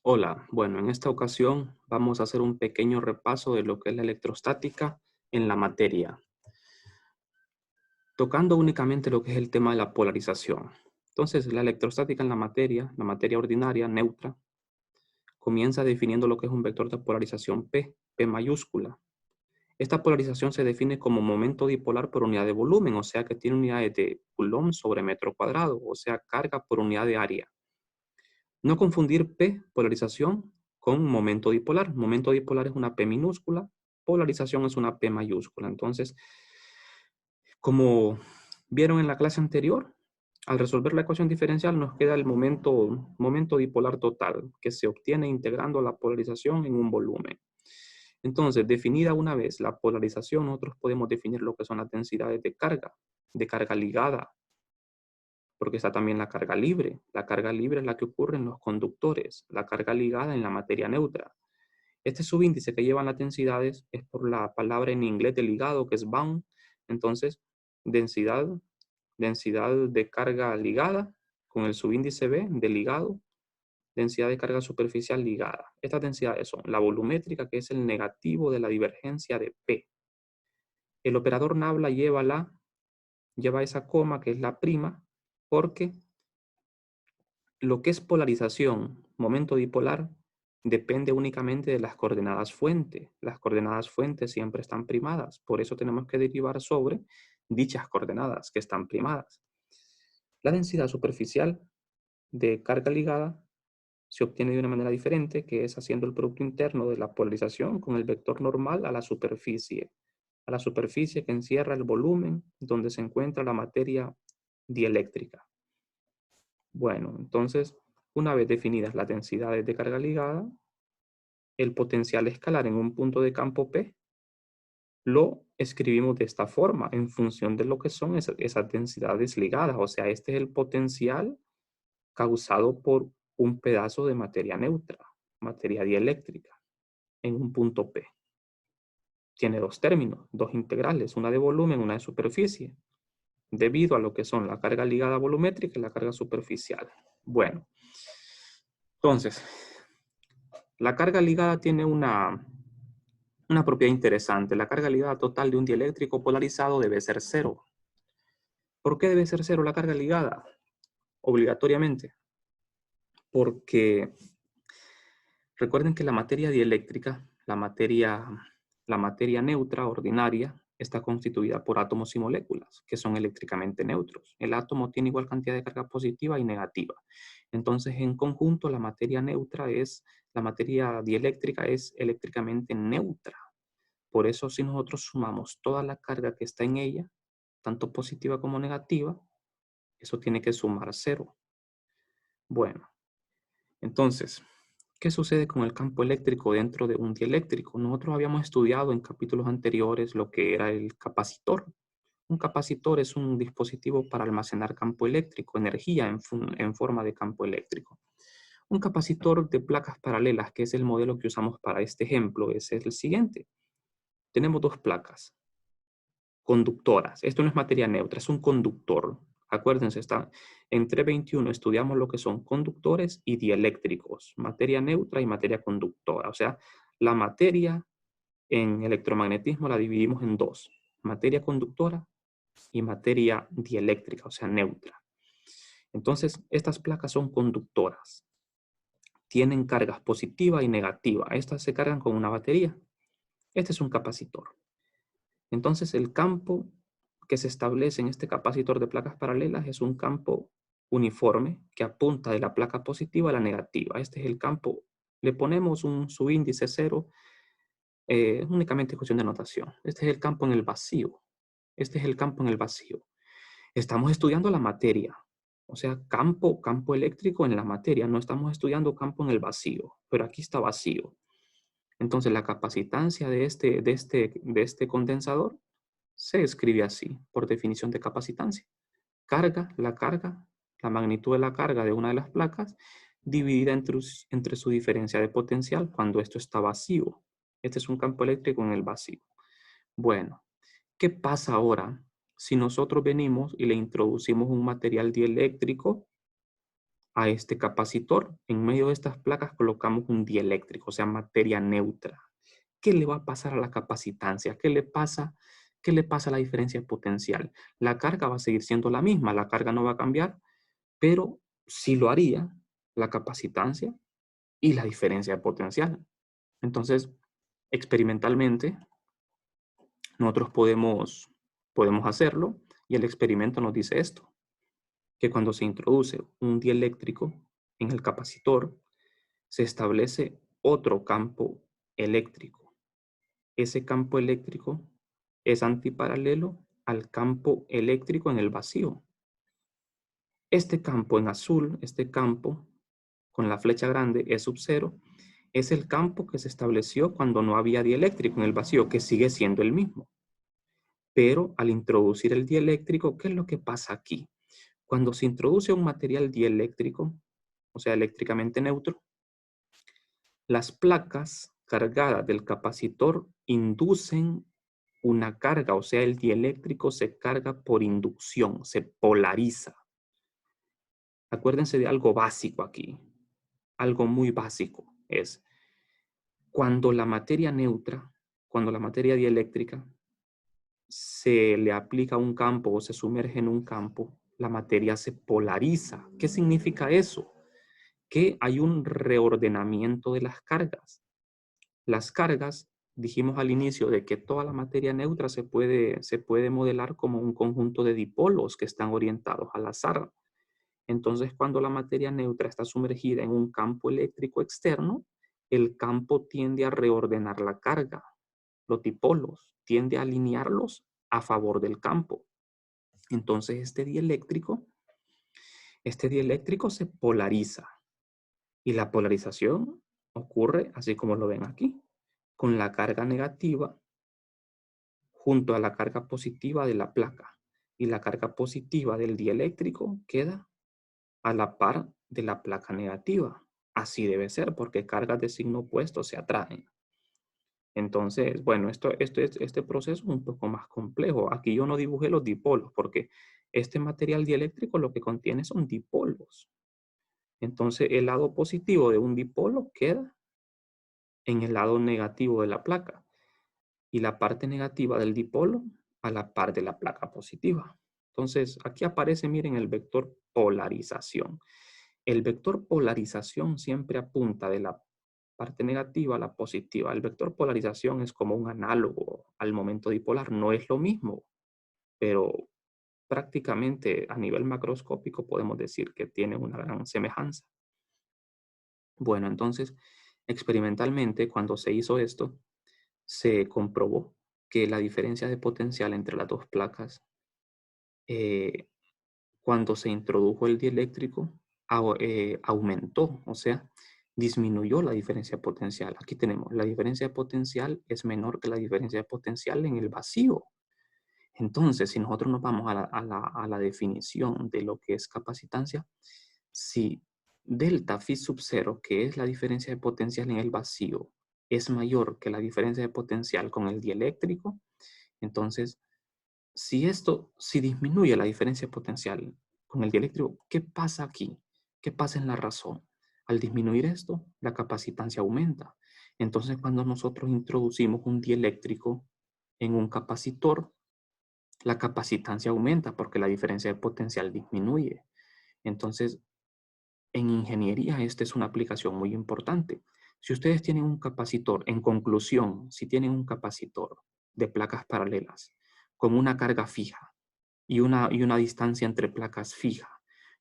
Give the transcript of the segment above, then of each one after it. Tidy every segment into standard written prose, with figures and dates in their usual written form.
Hola, bueno, en esta ocasión vamos a hacer un pequeño repaso de lo que es la electrostática en la materia, tocando únicamente lo que es el tema de la polarización. Entonces, la electrostática en la materia ordinaria, neutra, comienza definiendo lo que es un vector de polarización P mayúscula. Esta polarización se define como momento dipolar por unidad de volumen, o sea que tiene unidades de Coulomb sobre metro cuadrado, o sea, carga por unidad de área. No confundir P, polarización, con momento dipolar. Momento dipolar es una P minúscula, polarización es una P mayúscula. Entonces, como vieron en la clase anterior, al resolver la ecuación diferencial nos queda el momento dipolar total, que se obtiene integrando la polarización en un volumen. Entonces, definida una vez la polarización, nosotros podemos definir lo que son las densidades de carga ligada, porque está también la carga libre. La carga libre es la que ocurre en los conductores, la carga ligada en la materia neutra. Este subíndice que llevan las densidades es por la palabra en inglés de ligado, que es bound. Entonces, densidad, densidad de carga ligada con el subíndice B de ligado, densidad de carga superficial ligada. Estas densidades son la volumétrica, que es el negativo de la divergencia de P. El operador nabla lleva esa coma, que es la prima, porque lo que es polarización, momento dipolar, depende únicamente de las coordenadas fuente. Las coordenadas fuente siempre están primadas, por eso tenemos que derivar sobre dichas coordenadas que están primadas. La densidad superficial de carga ligada se obtiene de una manera diferente, que es haciendo el producto interno de la polarización con el vector normal a la superficie que encierra el volumen donde se encuentra la materia dieléctrica. Bueno, entonces, una vez definidas las densidades de carga ligada, el potencial escalar en un punto de campo P lo escribimos de esta forma en función de lo que son esas densidades ligadas. O sea, este es el potencial causado por un pedazo de materia neutra, materia dieléctrica, en un punto P. Tiene dos términos, dos integrales, una de volumen, una de superficie, debido a lo que son la carga ligada volumétrica y la carga superficial. Bueno, entonces, la carga ligada tiene una propiedad interesante. La carga ligada total de un dieléctrico polarizado debe ser cero. ¿Por qué debe ser cero la carga ligada? Obligatoriamente. Porque recuerden que la materia dieléctrica, la materia neutra ordinaria, está constituida por átomos y moléculas, que son eléctricamente neutros. El átomo tiene igual cantidad de carga positiva y negativa. Entonces, en conjunto, la materia dieléctrica es eléctricamente neutra. Por eso, si nosotros sumamos toda la carga que está en ella, tanto positiva como negativa, eso tiene que sumar cero. Bueno, entonces, ¿qué sucede con el campo eléctrico dentro de un dieléctrico? Nosotros habíamos estudiado en capítulos anteriores lo que era el capacitor. Un capacitor es un dispositivo para almacenar campo eléctrico, energía en forma de campo eléctrico. Un capacitor de placas paralelas, que es el modelo que usamos para este ejemplo, es el siguiente. Tenemos dos placas conductoras. Esto no es materia neutra, es un conductor. Acuérdense, en 321 estudiamos lo que son conductores y dieléctricos, materia neutra y materia conductora. O sea, la materia en electromagnetismo la dividimos en dos, materia conductora y materia dieléctrica, o sea, neutra. Entonces, estas placas son conductoras. Tienen cargas positiva y negativa. Estas se cargan con una batería. Este es un capacitor. Entonces, el campo que se establece en este capacitor de placas paralelas es un campo uniforme que apunta de la placa positiva a la negativa. Este es el campo. Le ponemos un subíndice 0, únicamente cuestión de notación. Este es el campo en el vacío. Este es el campo en el vacío. Estamos estudiando la materia. O sea, campo eléctrico en la materia. No estamos estudiando campo en el vacío, pero aquí está vacío. Entonces, la capacitancia de este condensador se escribe así, por definición de capacitancia. La magnitud de la carga de una de las placas, dividida entre su diferencia de potencial cuando esto está vacío. Este es un campo eléctrico en el vacío. Bueno, ¿qué pasa ahora si nosotros venimos y le introducimos un material dieléctrico a este capacitor. En medio de estas placas colocamos un dieléctrico, o sea, materia neutra. ¿Qué le va a pasar a la capacitancia? ¿Qué le pasa a la diferencia potencial? La carga va a seguir siendo la misma, la carga no va a cambiar, pero sí lo haría la capacitancia y la diferencia de potencial. Entonces, experimentalmente, nosotros podemos hacerlo y el experimento nos dice esto, que cuando se introduce un dieléctrico en el capacitor, se establece otro campo eléctrico. Ese campo eléctrico es antiparalelo al campo eléctrico en el vacío. Este campo en azul, este campo con la flecha grande E sub 0, es el campo que se estableció cuando no había dieléctrico en el vacío, que sigue siendo el mismo. Pero al introducir el dieléctrico, ¿qué es lo que pasa aquí? Cuando se introduce un material dieléctrico, o sea, eléctricamente neutro, las placas cargadas del capacitor inducen una carga, o sea, el dieléctrico se carga por inducción, se polariza. Acuérdense de algo básico aquí, algo muy básico es cuando la materia neutra, cuando la materia dieléctrica se le aplica un campo o se sumerge en un campo, la materia se polariza. ¿Qué significa eso? Que hay un reordenamiento de las cargas. Las cargas, dijimos al inicio de que toda la materia neutra se puede modelar como un conjunto de dipolos que están orientados al azar. Entonces, cuando la materia neutra está sumergida en un campo eléctrico externo, el campo tiende a reordenar la carga. Los dipolos tiende a alinearlos a favor del campo. Entonces, este dieléctrico se polariza. Y la polarización ocurre así como lo ven aquí, con la carga negativa junto a la carga positiva de la placa. Y la carga positiva del dieléctrico queda a la par de la placa negativa. Así debe ser, porque cargas de signo opuesto se atraen. Entonces, bueno, este proceso es un poco más complejo. Aquí yo no dibujé los dipolos, porque este material dieléctrico lo que contiene son dipolos. Entonces, el lado positivo de un dipolo queda en el lado negativo de la placa y la parte negativa del dipolo a la par de la placa positiva. Entonces, aquí aparece, miren, el vector polarización. El vector polarización siempre apunta de la parte negativa a la positiva. El vector polarización es como un análogo al momento dipolar. No es lo mismo, pero prácticamente a nivel macroscópico podemos decir que tiene una gran semejanza. Bueno, entonces, experimentalmente, cuando se hizo esto, se comprobó que la diferencia de potencial entre las dos placas, cuando se introdujo el dieléctrico, aumentó, o sea, disminuyó la diferencia de potencial. Aquí tenemos, la diferencia de potencial es menor que la diferencia de potencial en el vacío. Entonces, si nosotros nos vamos a la definición de lo que es capacitancia, si delta phi sub 0, que es la diferencia de potencial en el vacío, es mayor que la diferencia de potencial con el dieléctrico, entonces, si disminuye la diferencia de potencial con el dieléctrico, ¿qué pasa aquí? ¿Qué pasa en la razón? Al disminuir esto, la capacitancia aumenta. Entonces, cuando nosotros introducimos un dieléctrico en un capacitor, la capacitancia aumenta porque la diferencia de potencial disminuye. Entonces, en ingeniería, esta es una aplicación muy importante. Si ustedes tienen un capacitor, en conclusión, si tienen un capacitor de placas paralelas con una carga fija y una distancia entre placas fija,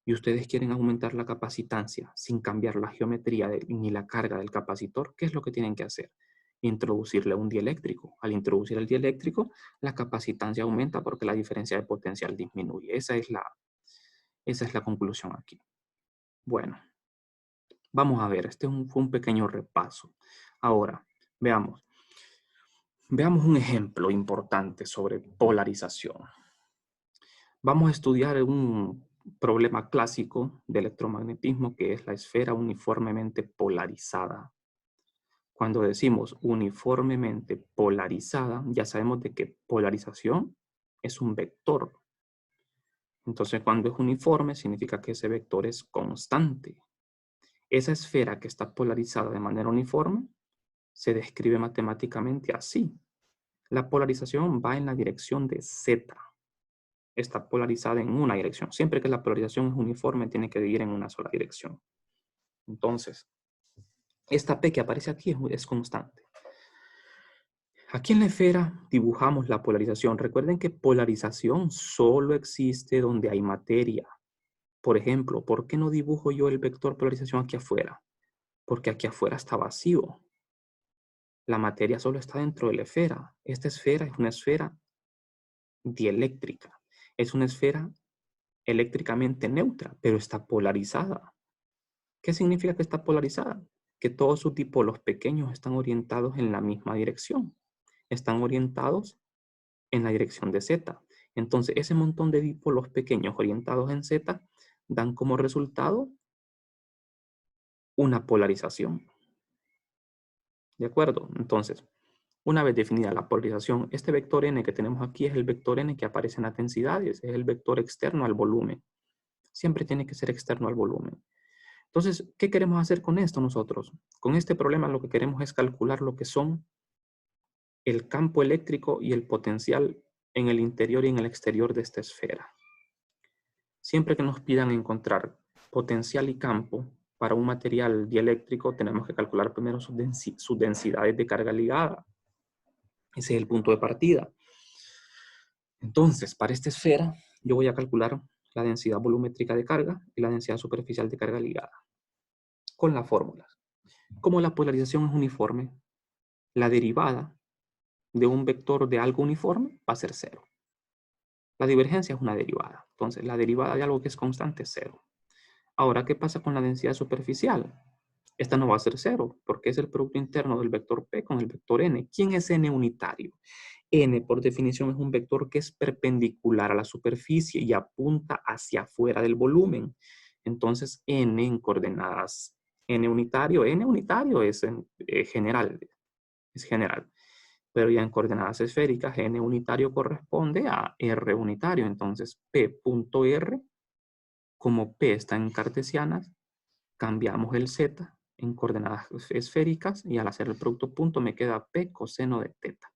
y ustedes quieren aumentar la capacitancia sin cambiar la geometría ni la carga del capacitor, ¿qué es lo que tienen que hacer? Introducirle un dieléctrico. Al introducir el dieléctrico, la capacitancia aumenta porque la diferencia de potencial disminuye. Esa es la conclusión aquí. Bueno, vamos a ver, fue un pequeño repaso. Ahora, veamos un ejemplo importante sobre polarización. Vamos a estudiar un problema clásico de electromagnetismo que es la esfera uniformemente polarizada. Cuando decimos uniformemente polarizada, ya sabemos de que polarización es un vector. Entonces, cuando es uniforme, significa que ese vector es constante. Esa esfera que está polarizada de manera uniforme se describe matemáticamente así. La polarización va en la dirección de Z. Está polarizada en una dirección. Siempre que la polarización es uniforme, tiene que ir en una sola dirección. Entonces, esta P que aparece aquí es constante. Aquí en la esfera dibujamos la polarización. Recuerden que polarización solo existe donde hay materia. Por ejemplo, ¿por qué no dibujo yo el vector polarización aquí afuera? Porque aquí afuera está vacío. La materia solo está dentro de la esfera. Esta esfera es una esfera dieléctrica. Es una esfera eléctricamente neutra, pero está polarizada. ¿Qué significa que está polarizada? Que todos sus dipolos pequeños están orientados en la misma dirección. Están orientados en la dirección de Z. Entonces, ese montón de dipolos pequeños orientados en Z dan como resultado una polarización. ¿De acuerdo? Entonces, una vez definida la polarización, este vector n que tenemos aquí es el vector n que aparece en las densidades, es el vector externo al volumen. Siempre tiene que ser externo al volumen. Entonces, ¿qué queremos hacer con esto nosotros? Con este problema lo que queremos es calcular lo que son el campo eléctrico y el potencial en el interior y en el exterior de esta esfera. Siempre que nos pidan encontrar potencial y campo para un material dieléctrico, tenemos que calcular primero sus densidades de carga ligada. Ese es el punto de partida. Entonces, para esta esfera, yo voy a calcular la densidad volumétrica de carga y la densidad superficial de carga ligada con las fórmulas. Como la polarización es uniforme, la derivada de un vector de algo uniforme va a ser cero. La divergencia es una derivada. Entonces, la derivada de algo que es constante es cero. Ahora, ¿qué pasa con la densidad superficial? Esta no va a ser cero, porque es el producto interno del vector P con el vector N. ¿Quién es N unitario? N, por definición, es un vector que es perpendicular a la superficie y apunta hacia afuera del volumen. Entonces, N en coordenadas N unitario es general, es general. Pero ya en coordenadas esféricas, N unitario corresponde a R unitario. Entonces, P.R, como P está en cartesianas, cambiamos el Z en coordenadas esféricas y al hacer el producto punto me queda P coseno de teta.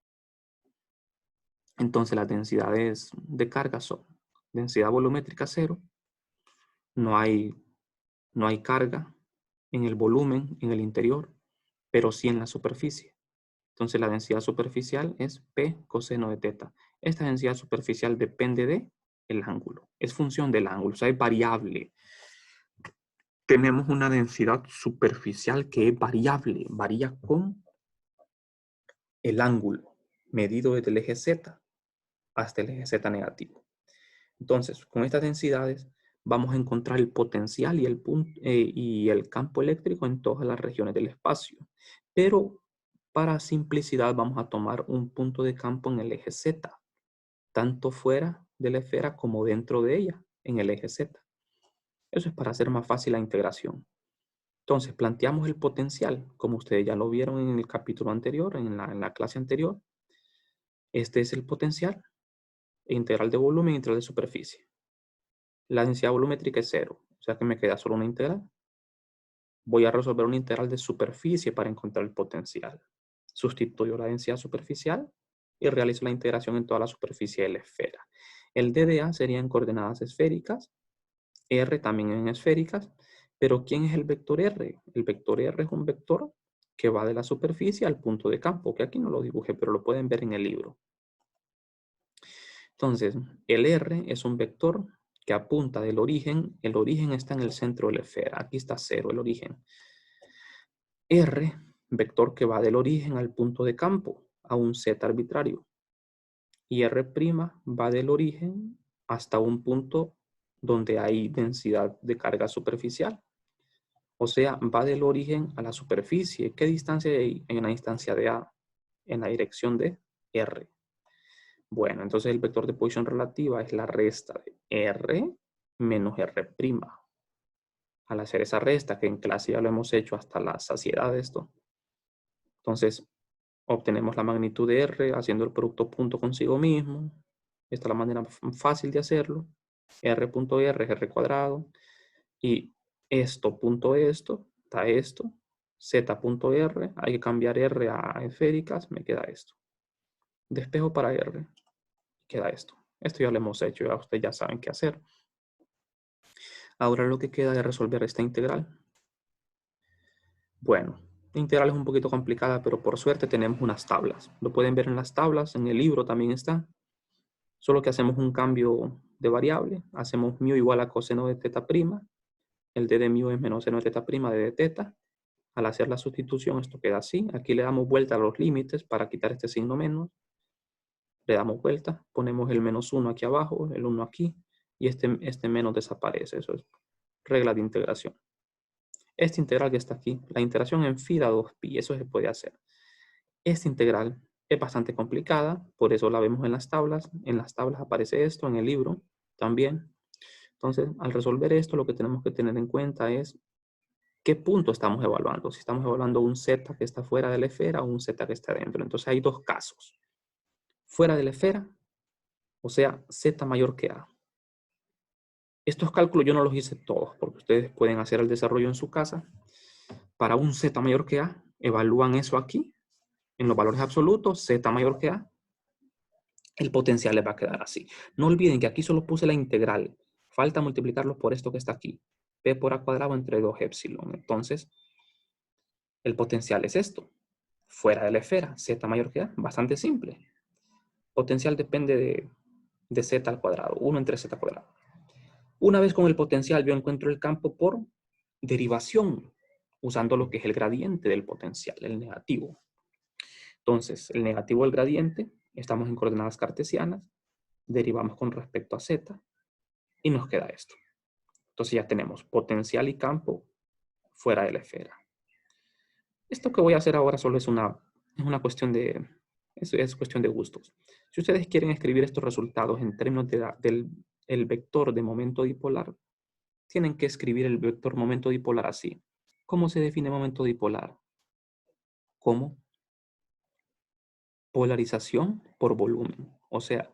Entonces las densidades de carga son densidad volumétrica 0, no hay carga en el volumen, en el interior, pero sí en la superficie. Entonces la densidad superficial es P coseno de teta. Esta densidad superficial depende del ángulo, es función del ángulo, o sea, es variable. Tenemos una densidad superficial que es variable, varía con el ángulo medido desde el eje Z hasta el eje Z negativo. Entonces, con estas densidades vamos a encontrar el potencial y el campo eléctrico en todas las regiones del espacio. Pero para simplicidad vamos a tomar un punto de campo en el eje Z, tanto fuera de la esfera como dentro de ella, en el eje Z. Eso es para hacer más fácil la integración. Entonces, planteamos el potencial, como ustedes ya lo vieron en el capítulo anterior, en la clase anterior. Este es el potencial integral de volumen e integral de superficie. La densidad volumétrica es 0, o sea que me queda solo una integral. Voy a resolver una integral de superficie para encontrar el potencial. Sustituyo la densidad superficial y realizo la integración en toda la superficie de la esfera. El DDA sería en coordenadas esféricas, R también en esféricas, pero ¿quién es el vector R? El vector R es un vector que va de la superficie al punto de campo, que aquí no lo dibujé, pero lo pueden ver en el libro. Entonces, el R es un vector que apunta del origen. El origen está en el centro de la esfera. Aquí está 0, el origen. R, vector que va del origen al punto de campo, a un Z arbitrario. Y R' va del origen hasta un punto donde hay densidad de carga superficial. O sea, va del origen a la superficie. ¿Qué distancia hay? En una distancia de A, en la dirección de R. Bueno, entonces el vector de posición relativa es la resta de R menos R'. Al hacer esa resta, que en clase ya lo hemos hecho hasta la saciedad de esto, entonces obtenemos la magnitud de R haciendo el producto punto consigo mismo. Esta es la manera fácil de hacerlo. R.R es R cuadrado. Y esto punto esto, está esto. Z.R, hay que cambiar R a esféricas, me queda esto. Despejo para R, queda esto. Esto ya lo hemos hecho, ya ustedes ya saben qué hacer. Ahora lo que queda es resolver esta integral. Bueno, la integral es un poquito complicada, pero por suerte tenemos unas tablas. Lo pueden ver en las tablas, en el libro también está. Solo que hacemos un cambio de variable. Hacemos mu igual a coseno de teta prima. El d de mu es menos seno de teta prima de teta. Al hacer la sustitución, esto queda así. Aquí le damos vuelta a los límites para quitar este signo menos. Le damos vuelta, ponemos el menos 1 aquí abajo, el 1 aquí, y este menos desaparece. Eso es regla de integración. Esta integral que está aquí, la integración en phi da 2pi, eso se puede hacer. Esta integral es bastante complicada, por eso la vemos en las tablas. En las tablas aparece esto, en el libro también. Entonces, al resolver esto, lo que tenemos que tener en cuenta es qué punto estamos evaluando. Si estamos evaluando un z que está fuera de la esfera o un z que está dentro. Entonces, hay dos casos. Fuera de la esfera, o sea, z mayor que a. Estos cálculos yo no los hice todos, porque ustedes pueden hacer el desarrollo en su casa. Para un z mayor que a, evalúan eso aquí, en los valores absolutos, z mayor que a, el potencial les va a quedar así. No olviden que aquí solo puse la integral. Falta multiplicarlo por esto que está aquí. P por a cuadrado entre 2 epsilon. Entonces, el potencial es esto. Fuera de la esfera, z mayor que a. Bastante simple. Potencial depende de z al cuadrado. 1 entre z cuadrado. Una vez con el potencial, yo encuentro el campo por derivación, usando lo que es el gradiente del potencial, el negativo. Entonces, el negativo del gradiente, estamos en coordenadas cartesianas, derivamos con respecto a z y nos queda esto. Entonces ya tenemos potencial y campo fuera de la esfera. Esto que voy a hacer ahora solo es una cuestión de, es cuestión de gustos. Si ustedes quieren escribir estos resultados en términos del vector de momento dipolar, tienen que escribir el vector momento dipolar así. ¿Cómo se define momento dipolar? Como polarización por volumen. O sea,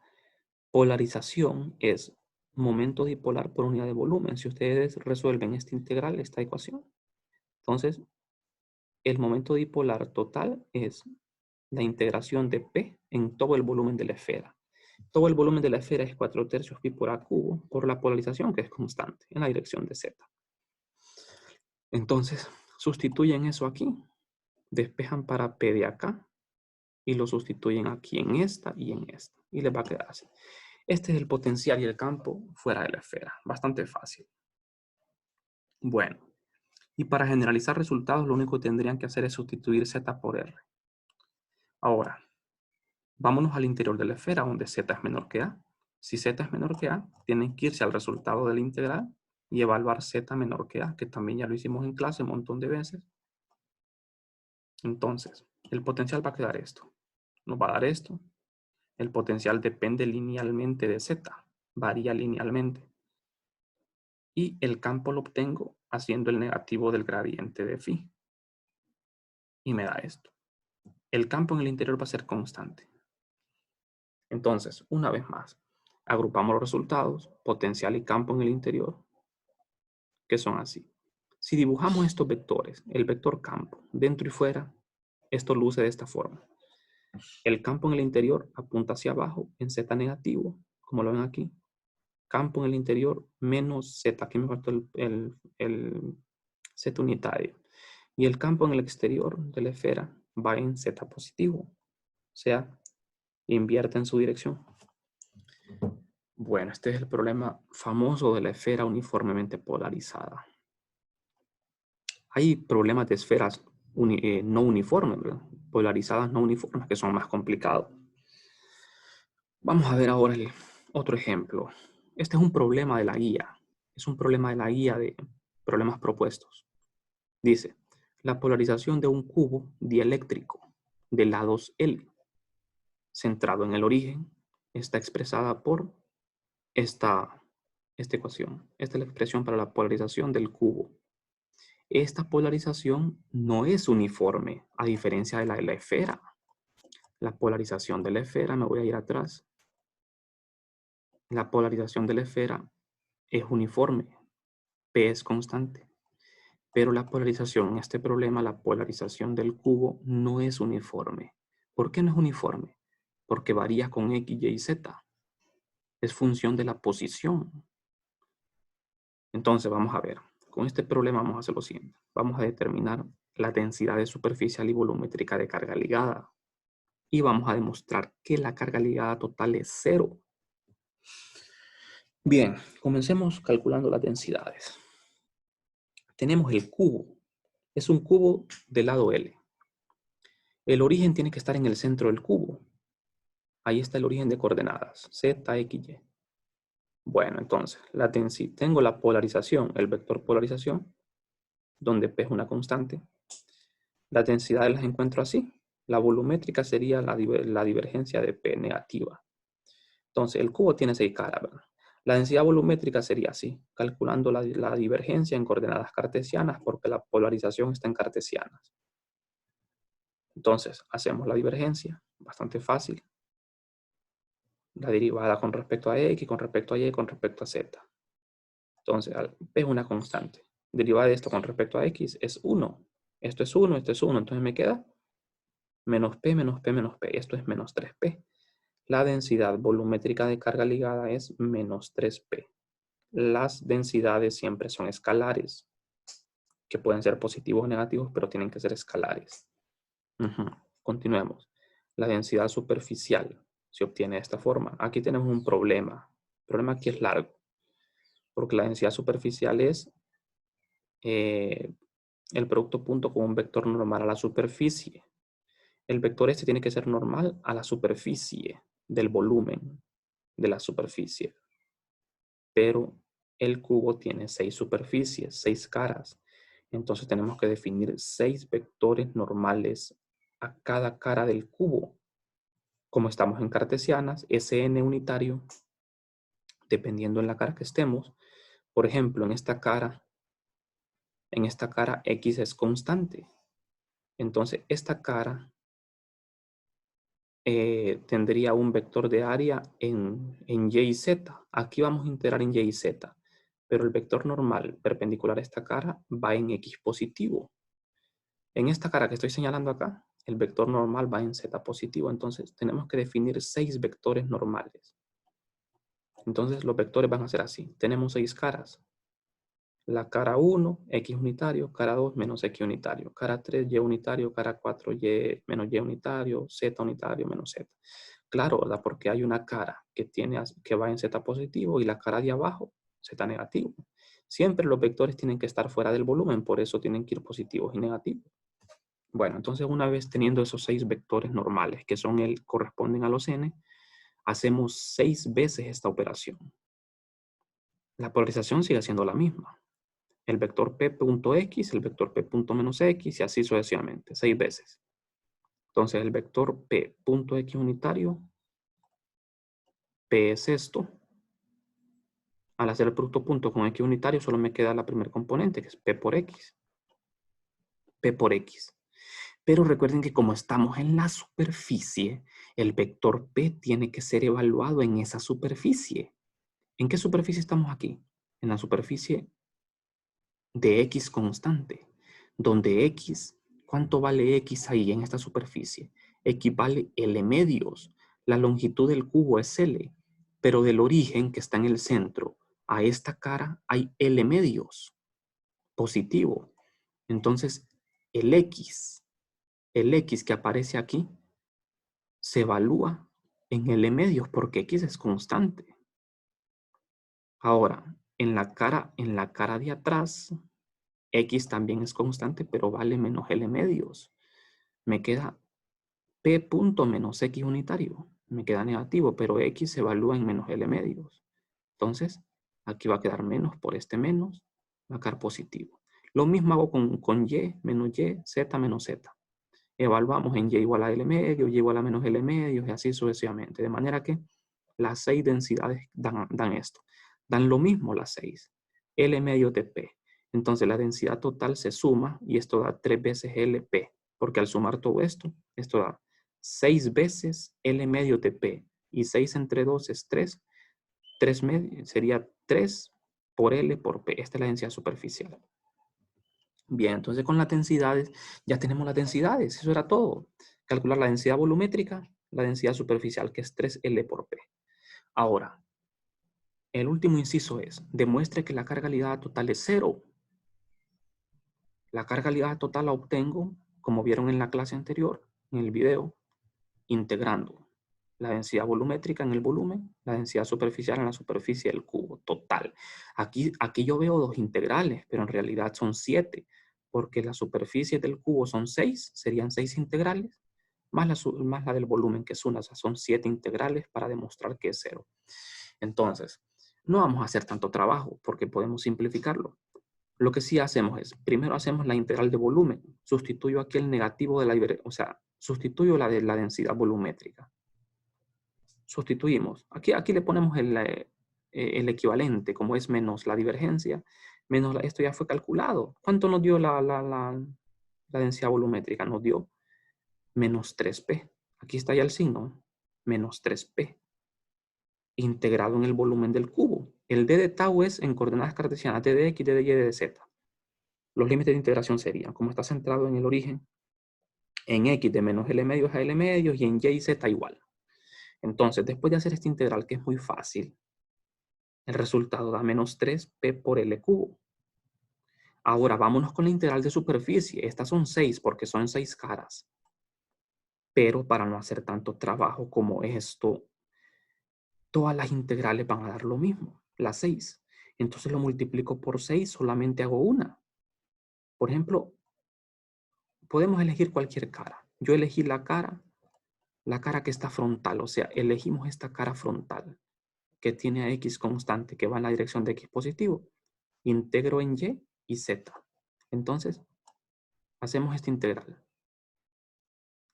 polarización es momento dipolar por unidad de volumen. Si ustedes resuelven esta integral, esta ecuación, entonces el momento dipolar total es la integración de P en todo el volumen de la esfera. Todo el volumen de la esfera es 4/3 pi por a cubo por la polarización, que es constante en la dirección de Z. Entonces, sustituyen eso aquí, despejan para P de acá y lo sustituyen aquí en esta y en esta. Y les va a quedar así. Este es el potencial y el campo fuera de la esfera. Bastante fácil. Bueno, y para generalizar resultados, lo único que tendrían que hacer es sustituir Z por R. Ahora, vámonos al interior de la esfera, donde Z es menor que A. Si Z es menor que A, tienen que irse al resultado de la integral y evaluar Z menor que A, que también ya lo hicimos en clase un montón de veces. Entonces, el potencial va a quedar esto. Nos va a dar esto. El potencial depende linealmente de Z, varía linealmente. Y el campo lo obtengo haciendo el negativo del gradiente de phi. Y me da esto. El campo en el interior va a ser constante. Entonces, una vez más, agrupamos los resultados, potencial y campo en el interior, que son así. Si dibujamos estos vectores, el vector campo, dentro y fuera, esto luce de esta forma. El campo en el interior apunta hacia abajo en z negativo, como lo ven aquí. Campo en el interior menos z, aquí me faltó el z unitario. Y el campo en el exterior de la esfera va en z positivo, o sea, invierte en su dirección. Bueno, este es el problema famoso de la esfera uniformemente polarizada. Hay problemas de esferas no uniformes, ¿verdad? Polarizadas no uniformes, que son más complicados. Vamos a ver ahora el otro ejemplo. Este es un problema de la guía. Es un problema de la guía de problemas propuestos. Dice, la polarización de un cubo dieléctrico de lados L, centrado en el origen, está expresada por esta ecuación. Esta es la expresión para la polarización del cubo. Esta polarización no es uniforme, a diferencia de la esfera. La polarización de la esfera, me voy a ir atrás. La polarización de la esfera es uniforme, P es constante. Pero la polarización, en este problema, la polarización del cubo no es uniforme. ¿Por qué no es uniforme? Porque varía con X, Y y Z. Es función de la posición. Entonces, vamos a ver. Con este problema vamos a hacer lo siguiente. Vamos a determinar la densidad superficial y volumétrica de carga ligada. Y vamos a demostrar que la carga ligada total es 0. Bien, comencemos calculando las densidades. Tenemos el cubo. Es un cubo de lado L. El origen tiene que estar en el centro del cubo. Ahí está el origen de coordenadas, Z, X, Y. Bueno, entonces, tengo la polarización, el vector polarización, donde P es una constante. Las densidades las encuentro así. La volumétrica sería la divergencia de P negativa. Entonces, el cubo tiene 6 caras, ¿verdad? La densidad volumétrica sería así, calculando la divergencia en coordenadas cartesianas porque la polarización está en cartesianas. Entonces, hacemos la divergencia, bastante fácil. La derivada con respecto a X, con respecto a Y, con respecto a Z. Entonces, P es una constante. Derivada de esto con respecto a X es 1. Esto es 1, esto es 1. Entonces me queda menos P, menos P, menos P. Esto es menos 3P. La densidad volumétrica de carga ligada es menos 3P. Las densidades siempre son escalares, que pueden ser positivos o negativos, pero tienen que ser escalares. Continuemos. La densidad superficial se obtiene de esta forma. Aquí tenemos un problema. El problema aquí es largo, porque la densidad superficial es el producto punto con un vector normal a la superficie. El vector este tiene que ser normal a la superficie del volumen de la superficie. Pero el cubo tiene 6 superficies, 6 caras. Entonces tenemos que definir 6 vectores normales a cada cara del cubo. Como estamos en cartesianas, Sn unitario, dependiendo en la cara que estemos. Por ejemplo, en esta cara X es constante. Entonces, esta cara tendría un vector de área en Y y Z. Aquí vamos a integrar en Y y Z. Pero el vector normal perpendicular a esta cara va en X positivo. En esta cara que estoy señalando acá, el vector normal va en Z positivo. Entonces, tenemos que definir 6 vectores normales. Entonces, los vectores van a ser así. Tenemos 6 caras. La cara 1, X unitario, cara 2, menos X unitario, cara 3, Y unitario, cara 4, Y menos Y unitario, Z unitario, menos Z. Claro, ¿verdad? Porque hay una cara que va en Z positivo y la cara de abajo, Z negativo. Siempre los vectores tienen que estar fuera del volumen, por eso tienen que ir positivos y negativos. Bueno, entonces una vez teniendo esos 6 vectores normales, que corresponden a los n, hacemos 6 veces esta operación. La polarización sigue siendo la misma. El vector P.x, el vector P.-x y así sucesivamente, 6 veces. Entonces el vector P.x unitario, P es esto. Al hacer el producto punto con X unitario solo me queda la primer componente, que es P por X. P por X. Pero recuerden que como estamos en la superficie, el vector P tiene que ser evaluado en esa superficie. ¿En qué superficie estamos aquí? En la superficie de X constante, donde X, ¿cuánto vale X ahí en esta superficie? X vale L medios. La longitud del cubo es L, pero del origen que está en el centro a esta cara hay L medios, positivo. Entonces, el X que aparece aquí, se evalúa en L medios porque X es constante. Ahora, en la cara de atrás, X también es constante, pero vale menos L medios. Me queda P punto menos X unitario. Me queda negativo, pero X se evalúa en menos L medios. Entonces, aquí va a quedar menos por este menos, va a quedar positivo. Lo mismo hago con Y, menos Y, Z menos Z. Evaluamos en Y igual a L medio, Y igual a menos L medios y así sucesivamente. De manera que las 6 densidades dan esto. Dan lo mismo las 6. L medio de P. Entonces la densidad total se suma y esto da 3 veces LP. Porque al sumar todo esto da 6 veces L medio de P. Y 6 entre 2 es 3. 3 sería 3 por L por P. Esta es la densidad superficial. Bien, entonces con las densidades, ya tenemos las densidades, eso era todo. Calcular la densidad volumétrica, la densidad superficial, que es 3L por P. Ahora, el último inciso es, demuestre que la carga ligada total es 0. La carga ligada total la obtengo, como vieron en la clase anterior, en el video, integrando la densidad volumétrica en el volumen, la densidad superficial en la superficie del cubo, total. Aquí yo veo 2 integrales, pero en realidad son 7, porque la superficie del cubo son 6, serían 6 integrales, más la del volumen, que es 1, o sea, son 7 integrales para demostrar que es 0. Entonces, no vamos a hacer tanto trabajo, porque podemos simplificarlo. Lo que sí hacemos es, primero hacemos la integral de volumen. Sustituyo aquí el negativo de la divergencia, o sea, sustituyo la de la densidad volumétrica. Sustituimos. Aquí le ponemos el equivalente, como es menos la divergencia, menos esto ya fue calculado. ¿Cuánto nos dio la densidad volumétrica? Nos dio menos 3P. Aquí está ya el signo, menos 3P. Integrado en el volumen del cubo. El d de tau es en coordenadas cartesianas, d de x, d de y, d de z. Los límites de integración serían, como está centrado en el origen, en x de menos L medios a L medios y en y y z igual. Entonces, después de hacer esta integral, que es muy fácil, el resultado da menos 3p por L cubo. Ahora, vámonos con la integral de superficie. Estas son 6 porque son 6 caras. Pero para no hacer tanto trabajo como esto, todas las integrales van a dar lo mismo, las 6. Entonces lo multiplico por 6, solamente hago una. Por ejemplo, podemos elegir cualquier cara. Yo elegí la cara que está frontal, o sea, elegimos esta cara frontal que tiene a x constante, que va en la dirección de x positivo. Integro en y y z. Entonces, hacemos esta integral.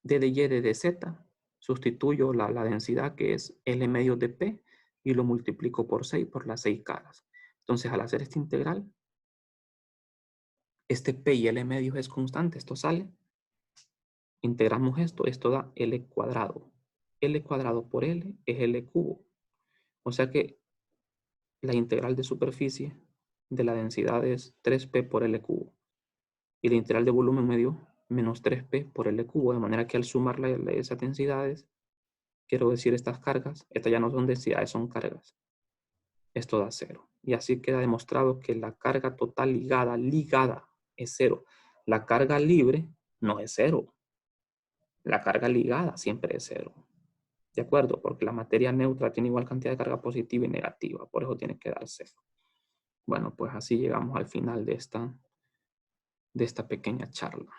D de y, d de z, sustituyo la densidad que es L medios de P y lo multiplico por 6 por las 6 caras. Entonces, al hacer esta integral, este P y L medios es constante, esto sale. Integramos esto da L cuadrado. L cuadrado por L es L cubo. O sea que la integral de superficie de la densidad es 3P por L cubo. Y la integral de volumen me dio menos 3P por L cubo. De manera que al sumar esas densidades, quiero decir estas cargas, estas ya no son densidades, son cargas. Esto da 0. Y así queda demostrado que la carga total ligada es 0. La carga libre no es 0. La carga ligada siempre es 0. ¿De acuerdo? Porque la materia neutra tiene igual cantidad de carga positiva y negativa. Por eso tiene que dar 0. Bueno, pues así llegamos al final de esta pequeña charla.